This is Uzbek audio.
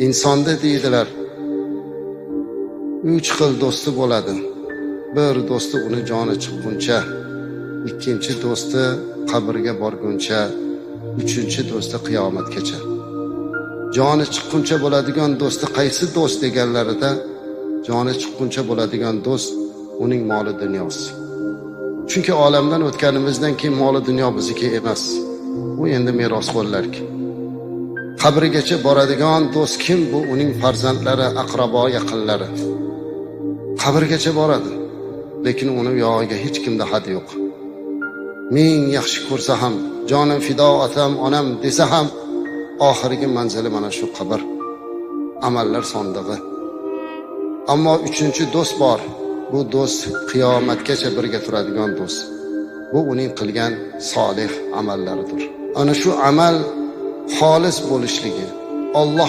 insonda deydilar 3 xil do'sti bo'ladi. Bir do'sti uni joni chiqquncha, ikkinchi do'sti qabrga borguncha, uchinchi do'sti qiyomatgacha. Joni chiqquncha bo'ladigan do'sti qaysi do'st deganlarida, joni chiqquncha bo'ladigan do'st uning moli dunyosi. Chunki olamdan o'tganimizdan keyin moli dunyo bizniki emas. U endi merosxo'rlarki. Qabrigacha boradigan do'st kim? Bu uning farzandlari, aqrabo, yaqinlari. Qabrgacha boradi, lekin uni yog'iga hech kimda had yo'q. Ming yaxshi ko'rsa ham, jonim fido otam, onam desa ham, oxirgi manzili mana shu qabr, amallar sondig'i. Ammo uchinchi do'st bor. Bu do'st qiyomatgacha birga turadigan do'st. Bu uning qilgan solih amallaridir. Ana shu amal xolis bo'lishligi, Alloh